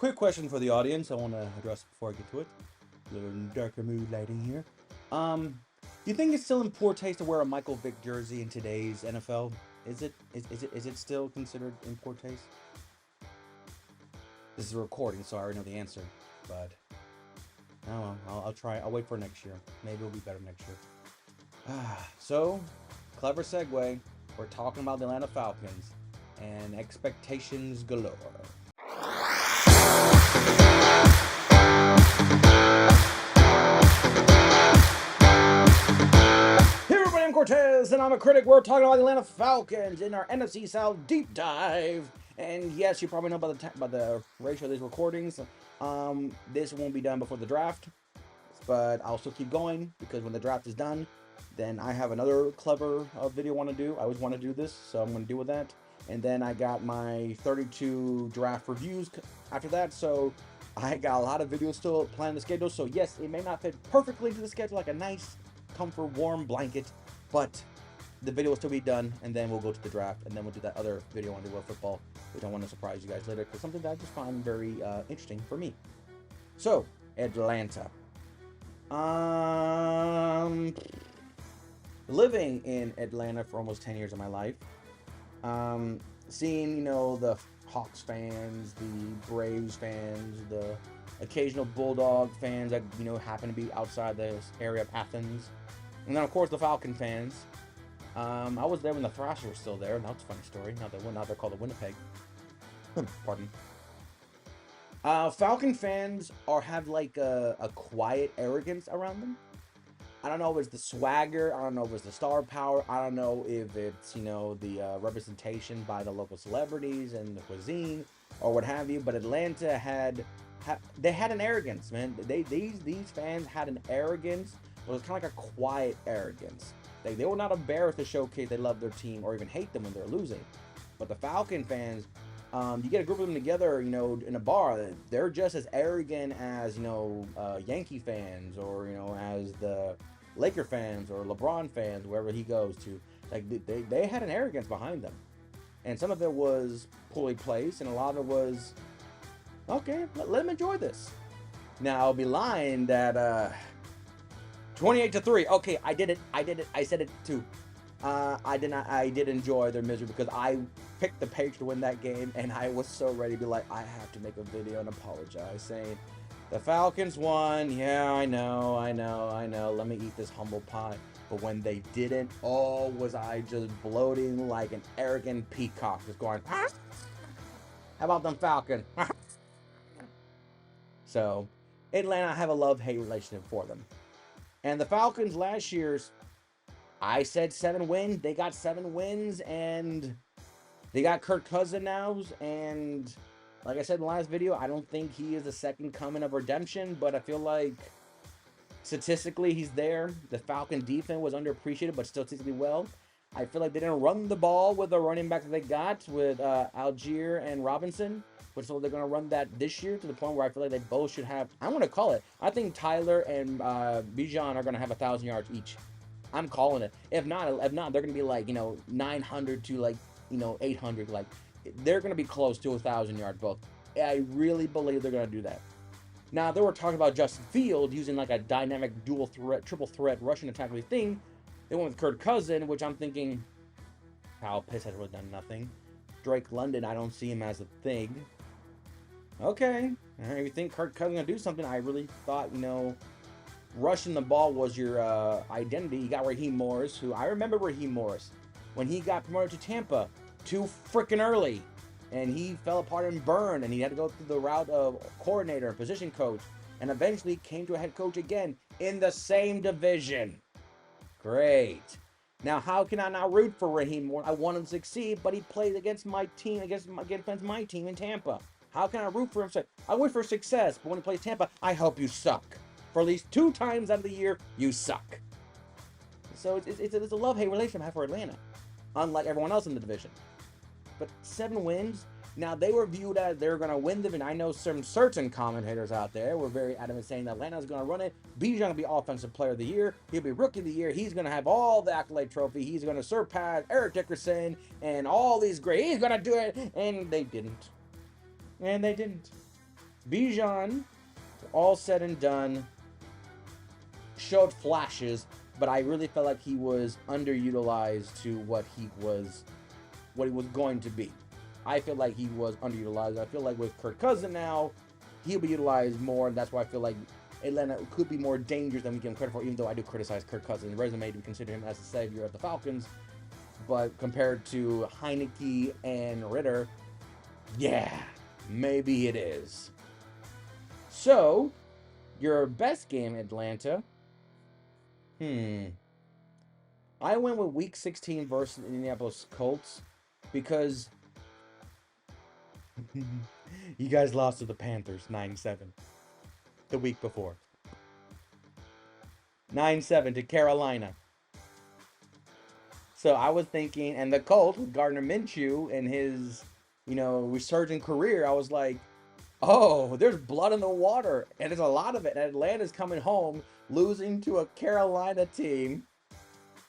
quick question for the audience I want to address before I get to it. A little darker mood lighting here. Do you think it's still in poor taste to wear a Michael Vick jersey in today's NFL? Is it still considered in poor taste? This is a recording, so I already know the answer. But I don't know. I'll try. I'll wait for next year. Maybe it'll be better next year. So, clever segue. We're talking about the Atlanta Falcons and expectations galore. Hey everybody, I'm Cortez, and I'm a critic. We're talking about the Atlanta Falcons in our NFC South deep dive. And yes, you probably know about the ratio of these recordings. This won't be done before the draft, but I'll still keep going because when the draft is done, then I have another clever video I want to do. I always want to do this, so I'm going to deal with that. And then I got my 32 draft reviews after that, so I got a lot of videos still planned the schedule. So yes, it may not fit perfectly into the schedule like a nice, comfort, warm blanket, but the video will still be done, and then we'll go to the draft, and then we'll do that other video on the World Football, which I want to surprise you guys later, because something that I just find very interesting for me. So, Atlanta. Living in Atlanta for almost 10 years of my life, seeing, the Hawks fans, the Braves fans, the occasional Bulldog fans that, happen to be outside the area of Athens, and then, of course, the Falcon fans. I was there when the Thrashers were still there, and that's a funny story. Now they're called the Winnipeg. Pardon. Falcon fans have like a quiet arrogance around them. I don't know if it's the swagger. I don't know if it's the star power. I don't know if it's the representation by the local celebrities and the cuisine or what have you. But Atlanta had an arrogance, man. These fans had an arrogance, but it was kind of like a quiet arrogance. They were not embarrassed to showcase they love their team or even hate them when they're losing. But the Falcon fans, you get a group of them together, in a bar, they're just as arrogant as, Yankee fans or, as the Laker fans or LeBron fans, wherever he goes to. Like, they had an arrogance behind them. And some of it was poorly placed, and a lot of it was, okay, let them enjoy this. Now, I'll be lying that, 28-3. Okay, I did it. I said it too. I did enjoy their misery because I picked the Patriots to win that game, and I was so ready to be like, I have to make a video and apologize, saying the Falcons won. Yeah, I know. Let me eat this humble pie. But when they didn't, was I just bloating like an arrogant peacock, just going, how about them Falcons? So, Atlanta, I have a love-hate relationship for them. And the Falcons last year's, I said 7 wins. They got 7 wins, and they got Kirk Cousins now. And like I said in the last video, I don't think he is the second coming of redemption, but I feel like statistically he's there. The Falcon defense was underappreciated, but still statistically well. I feel like they didn't run the ball with the running back that they got with Algier and Robinson. But so they're going to run that this year to the point where I feel like they both should have, I'm going to call it, I think Tyler and Bijan are going to have 1,000 yards each. I'm calling it. If not, they're going to be like, 900 to like, 800. Like, they're going to be close to 1,000 yards both. I really believe they're going to do that. Now, they were talking about Justin Field using like a dynamic triple threat rushing attack thing. They went with Kirk Cousins, which I'm thinking, Kyle Pitts has really done nothing. Drake London, I don't see him as a thing. Okay, if you think Kirk Cousins gonna do something, I really thought, rushing the ball was your identity. You got Raheem Morris, who I remember Raheem Morris when he got promoted to Tampa too freaking early, and he fell apart and burned, and he had to go through the route of coordinator and position coach, and eventually came to a head coach again in the same division. Great. Now, how can I not root for Raheem Morris? I want him to succeed, but he played against my team, against my team in Tampa. How can I root for him? I wish for success, but when he plays Tampa, I hope you suck. For at least 2 times out of the year, you suck. So it's a love-hate relationship I have for Atlanta, unlike everyone else in the division. But 7 wins. Now, they were viewed as they're going to win the division. I know some certain commentators out there were very adamant saying that Atlanta's going to run it. Bijan's going to be Offensive Player of the Year. He'll be Rookie of the Year. He's going to have all the accolade trophy. He's going to surpass Eric Dickerson and all these great. He's going to do it. And they didn't. Bijan, all said and done, showed flashes, but I really felt like he was underutilized to what he was going to be. I feel like he was underutilized. I feel like with Kirk Cousins now, he'll be utilized more, and that's why I feel like Atlanta could be more dangerous than we give him credit for, even though I do criticize Kirk Cousins' resume to consider him as the savior of the Falcons. But compared to Heineke and Ritter, yeah, maybe it is. So, your best game, Atlanta. I went with Week 16 versus the Indianapolis Colts because you guys lost to the Panthers 9-7 the week before. 9-7 to Carolina. So I was thinking, and the Colts with Gardner Minshew and his, resurgent career, I was like, oh, there's blood in the water, and there's a lot of it. And Atlanta's coming home, losing to a Carolina team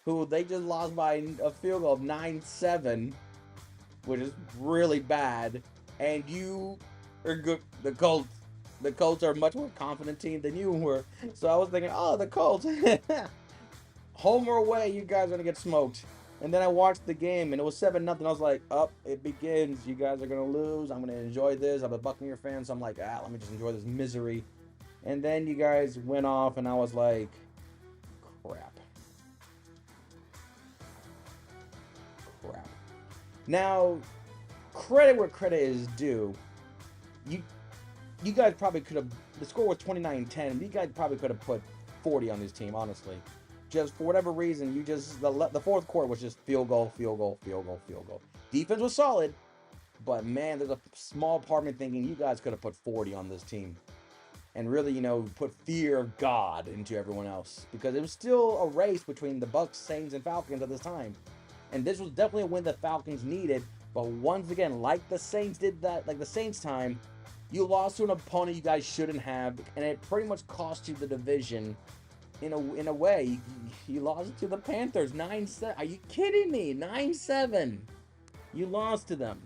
who they just lost by a field goal of 9-7, which is really bad. And you are good. The Colts are a much more confident team than you were. So I was thinking, oh, the Colts. Home or away, you guys are going to get smoked. And then I watched the game, and it was 7-0. I was like, it begins. You guys are going to lose. I'm going to enjoy this. I'm a Buccaneer fan, so I'm like, let me just enjoy this misery. And then you guys went off, and I was like, crap. Now, credit where credit is due. You guys probably could have. The score was 29-10. You guys probably could have put 40 on this team, honestly. Just for whatever reason, the fourth quarter was just field goal. Defense was solid, but man, there's a small part of me thinking you guys could have put 40 on this team, and really, put fear of God into everyone else, because it was still a race between the Bucs, Saints, and Falcons at this time, and this was definitely a win the Falcons needed. But once again, like the Saints did that, like the Saints time, you lost to an opponent you guys shouldn't have, and it pretty much cost you the division. In a way, you lost to the Panthers 9-7. Are you kidding me? 9-7. You lost to them,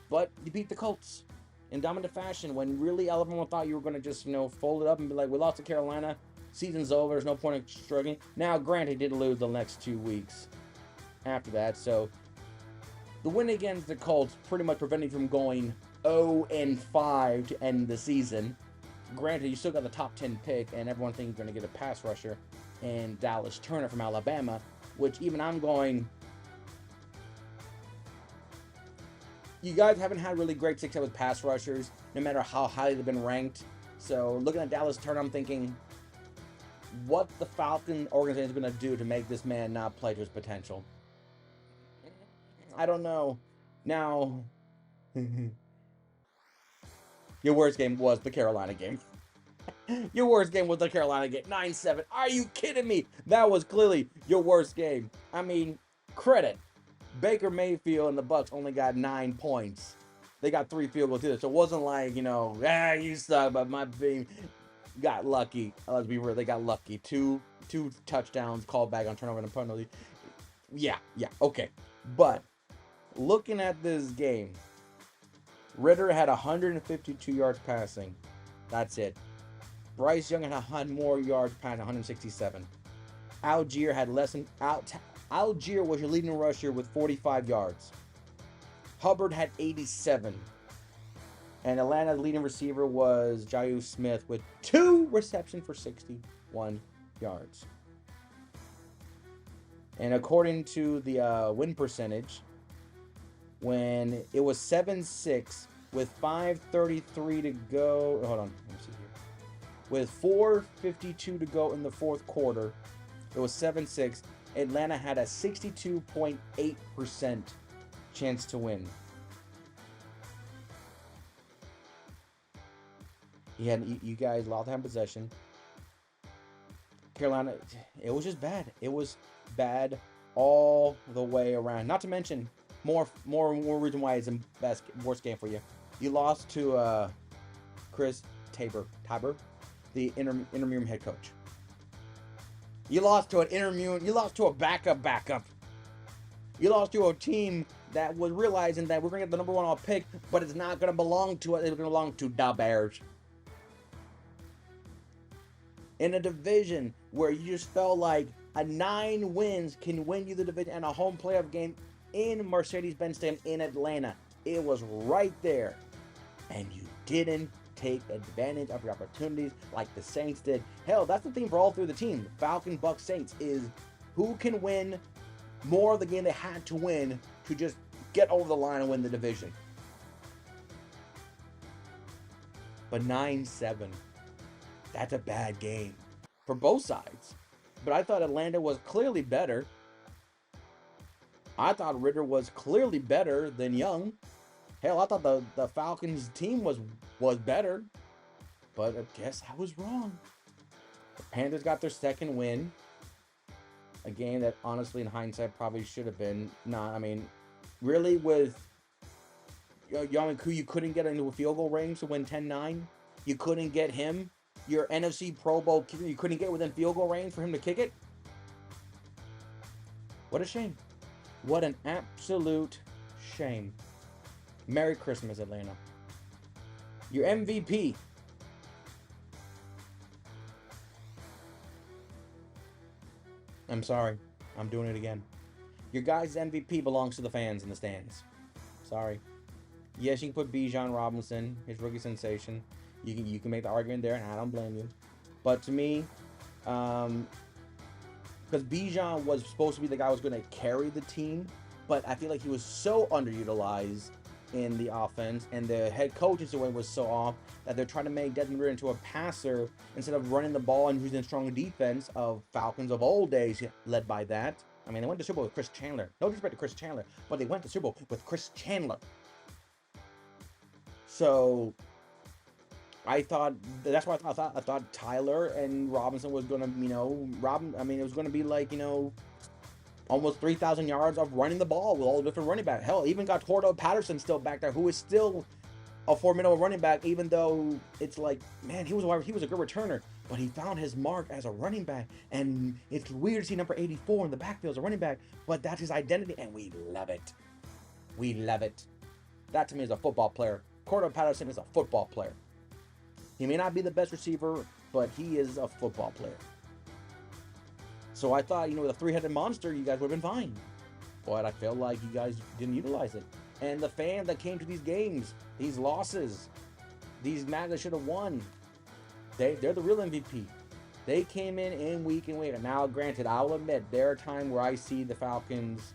but you beat the Colts in dominant fashion. When really everyone thought you were going to just fold it up and be like, we lost to Carolina, season's over. There's no point in struggling. Now, granted, he did lose the next 2 weeks after that, so the win against the Colts pretty much prevented you from going 0-5 to end the season. Granted, you still got the top 10 pick, and everyone thinks you're going to get a pass rusher and Dallas Turner from Alabama, which even I'm going, you guys haven't had really great success with pass rushers, no matter how highly they've been ranked. So looking at Dallas Turner, I'm thinking, what the Falcon organization is going to do to make this man not play to his potential? I don't know. Now, your worst game was the Carolina game. Your worst game was the Carolina game. 9-7. Are you kidding me? That was clearly your worst game. I mean, credit. Baker Mayfield and the Bucs only got 9 points. They got 3 field goals either. So it wasn't like, you suck, but my team got lucky. Let's be real. They got lucky. Two touchdowns called back on turnover and penalty. Yeah, okay. But looking at this game, Ritter had 152 yards passing. That's it. Bryce Young had 100 more yards passing, 167. Algier had less than Algier was your leading rusher with 45 yards. Hubbard had 87. And Atlanta's leading receiver was Jayu Smith with 2 receptions for 61 yards. And according to the win percentage, when it was 7-6 with 5:33 to go. Hold on, let me see here. With 4:52 to go in the fourth quarter, it was 7-6. Atlanta had a 62.8% chance to win. You guys lost time possession. Carolina, it was just bad. It was bad all the way around. Not to mention, more reason why it's the worst game for you. You lost to Chris Tabor, the interim head coach. You lost to an interim. You lost to a backup. You lost to a team that was realizing that we're going to get the number one all pick, but it's not going to belong to us. It's going to belong to the Bears. In a division where you just felt like a 9 wins can win you the division and a home playoff game in Mercedes-Benz Stadium in Atlanta. It was right there. And you didn't take advantage of your opportunities like the Saints did. Hell, that's the theme for all three of the teams. Falcons, Bucs, Saints is who can win more of the game they had to win to just get over the line and win the division. But 9-7, that's a bad game for both sides. But I thought Atlanta was clearly better. I thought Ritter was clearly better than Young. Hell, I thought the Falcons team was better. But I guess I was wrong. The Panthers got their second win. A game that honestly in hindsight probably should have been not. I mean, really with Young you couldn't get into a field goal range to win 10-9. You couldn't get him, your NFC Pro Bowl kicker, you couldn't get within field goal range for him to kick it. What a shame. What an absolute shame. Merry Christmas, Atlanta. Your MVP. I'm sorry. I'm doing it again. Your guy's MVP belongs to the fans in the stands. Sorry. Yes, you can put Bijan Robinson, his rookie sensation. You can make the argument there, and I don't blame you. But to me, because Bijan was supposed to be the guy who was going to carry the team, but I feel like he was so underutilized in the offense, and the head coach's way was so off that they're trying to make Desmond Ridder into a passer instead of running the ball and using strong defense of Falcons of old days, led by that. I mean, they went to Super Bowl with Chris Chandler. No disrespect to Chris Chandler, but they went to Super Bowl with Chris Chandler. So I thought that's why I thought Tyler and Robinson was gonna, it was gonna be like, almost 3,000 yards of running the ball with all the different running backs. Hell, even got Cordell Patterson still back there, who is still a formidable running back, even though it's like, man, he was a good returner, but he found his mark as a running back, and it's weird to see number 84 in the backfield as a running back, but that's his identity, and we love it. We love it. That to me is a football player. Cordell Patterson is a football player. He may not be the best receiver, but he is a football player. So I thought, with a three-headed monster, you guys would have been fine. But I felt like you guys didn't utilize it. And the fans that came to these games, these losses, these matches that should have won, they're the real MVP. They came in week and week. Now, granted, I'll admit, there are times where I see the Falcons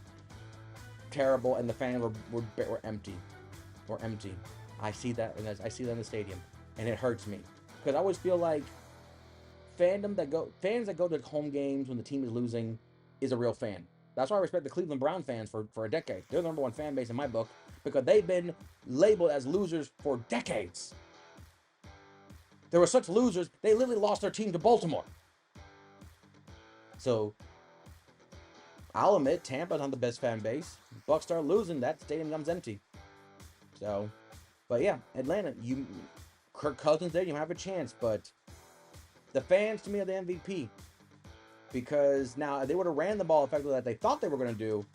terrible and the fans were empty. Were empty. I see that, and I see that in the stadium. And it hurts me. Because I always feel like fans that go to home games when the team is losing is a real fan. That's why I respect the Cleveland Brown fans for a decade. They're the number one fan base in my book because they've been labeled as losers for decades. They were such losers, they literally lost their team to Baltimore. So, I'll admit, Tampa's not the best fan base. Bucs start losing, that stadium becomes empty. So, but yeah, Atlanta, Kirk Cousins there, you have a chance, but the fans, to me, are the MVP. Because now, if they would have ran the ball effectively that they thought they were going to do,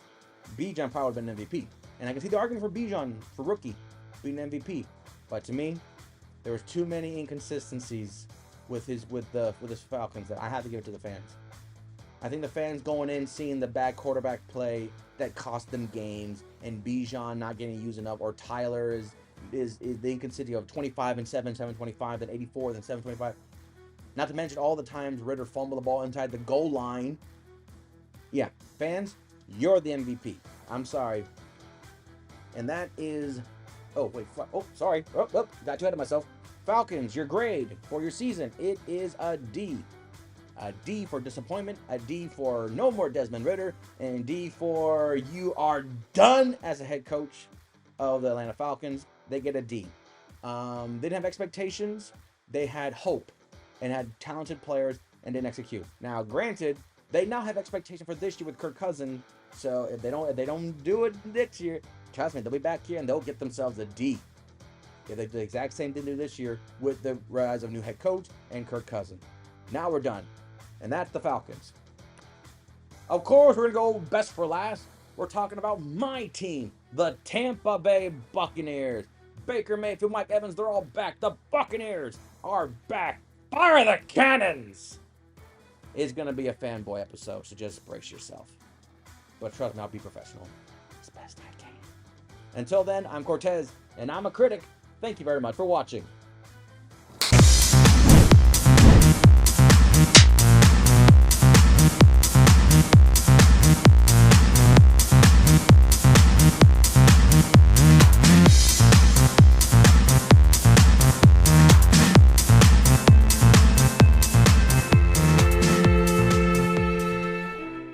Bijan probably would have been MVP. And I can see the argument for Bijan, for rookie, being MVP. But to me, there was too many inconsistencies with his Falcons that I had to give it to the fans. I think the fans going in, seeing the bad quarterback play that cost them games, and Bijan not getting used enough, or Tyler is the inconsistency of 25-7, 725, then 84, then 725. Not to mention all the times Ritter fumbled the ball inside the goal line. Yeah, fans, you're the MVP. I'm sorry. And that is... sorry. Got too ahead of myself. Falcons, your grade for your season. It is a D. A D for disappointment, a D for no more Desmond Ritter, and a D for you are done as a head coach of the Atlanta Falcons. They get a D. They didn't have expectations. They had hope and had talented players and didn't execute. Now, granted, they now have expectation for this year with Kirk Cousins. So if they don't do it next year, trust me, they'll be back here and they'll get themselves a D. If they do the exact same thing they do this year with the rise of new head coach and Kirk Cousins. Now we're done. And that's the Falcons. Of course, we're going to go best for last. We're talking about my team, the Tampa Bay Buccaneers. Baker Mayfield, Mike Evans, they're all back. The Buccaneers are back. Fire the cannons! It's going to be a fanboy episode, so just brace yourself. But trust me, I'll be professional as best I can. Until then, I'm Cortez, and I'm a critic. Thank you very much for watching.